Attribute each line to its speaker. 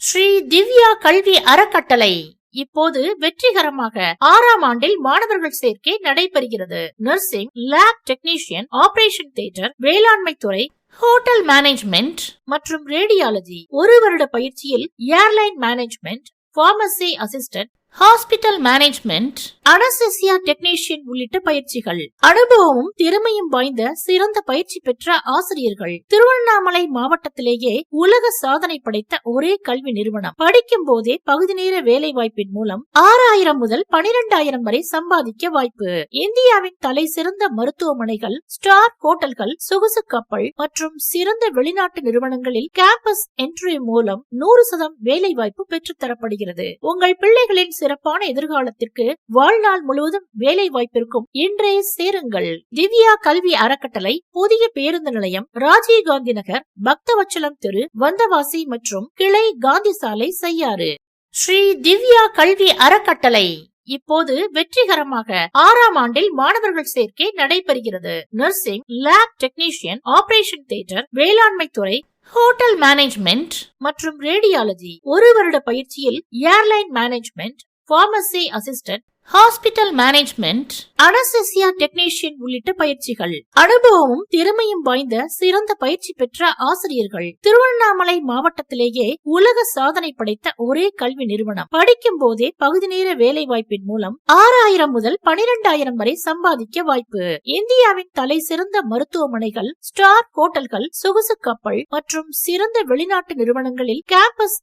Speaker 1: ஸ்ரீ திவ்யா கல்வி அறக்கட்டளை இப்போது வெற்றிகரமாக 6ஆம் ஆண்டில் மாணவர்கள் சேர்க்கை நடைபெறுகிறது. Nursing, lab technician, operation theatre, வேளாண்மை துறை, ஹோட்டல் மேனேஜ்மெண்ட் மற்றும் ரேடியாலஜி, ஒரு வருட பயிற்சியில் airline management, pharmacy assistant, hospital management, anaesthesia technician உள்ளிட்ட பயிற்சிகள். அனுபவமும் திறமையும் வாய்ந்த சிறந்த பயிற்சி பெற்ற ஆசிரியர்கள். திருவண்ணாமலை மாவட்டத்திலேயே உலக சாதனை படைத்த ஒரே கல்வி நிறுவனம். படிக்கும் போதே பகுதி நேர வேலை வாய்ப்பின் மூலம் 6000 முதல் 12000 வரை சம்பாதிக்க வாய்ப்பு. இந்தியாவின் தலை சிறந்த மருத்துவமனைகள், ஸ்டார் ஹோட்டல்கள், சொகுசு கப்பல் மற்றும் சிறந்த வெளிநாட்டு நிறுவனங்களில் கேம்பஸ் இன்டர்வியூ மூலம் 100% வேலை வாய்ப்பு பெற்றுத் தரப்படுகிறது. உங்கள் பிள்ளைகளின் சிறப்பான எதிர்காலத்திற்கு வாழ்நாள் முழுவதும் வேலை வாய்ப்பிற்கும் இன்றே சேருங்கள். திவ்யா கல்வி அறக்கட்டளை, புதிய பேருந்து நிலையம், ராஜீவ்காந்தி நகர், பக்தவச்சலம் தெரு, வந்தவாசி மற்றும் கிளை காந்தி சாலை, செய்யாறு. ஸ்ரீ திவ்யா கல்வி அறக்கட்டளை இப்போது வெற்றிகரமாக 6ஆம் ஆண்டில் மாணவர்கள் சேர்க்கை நடைபெறுகிறது. Nursing, lab technician, operation theatre, வேளாண்மை துறை, ஹோட்டல் மேனேஜ்மெண்ட் மற்றும் ரேடியாலஜி, ஒரு வருட பயிற்சியில் airline management, pharmacy assistant, hospital management, anaesthesia technician உள்ளிட்ட பயிற்சிகள். அனுபவமும் திறமையும் வாய்ந்த சிறந்த பயிற்சி பெற்ற ஆசிரியர்கள். திருவண்ணாமலை மாவட்டத்திலேயே உலக சாதனை படைத்த ஒரே கல்வி நிறுவனம். படிக்கும் போதே பகுதி நேர வேலை வாய்ப்பின் மூலம் 6000 முதல் 12000 வரை சம்பாதிக்க வாய்ப்பு. இந்தியாவின் தலை சிறந்த மருத்துவமனைகள், ஸ்டார் ஹோட்டல்கள், சொகுசு கப்பல் மற்றும் சிறந்த வெளிநாட்டு நிறுவனங்களில் கேம்பஸ்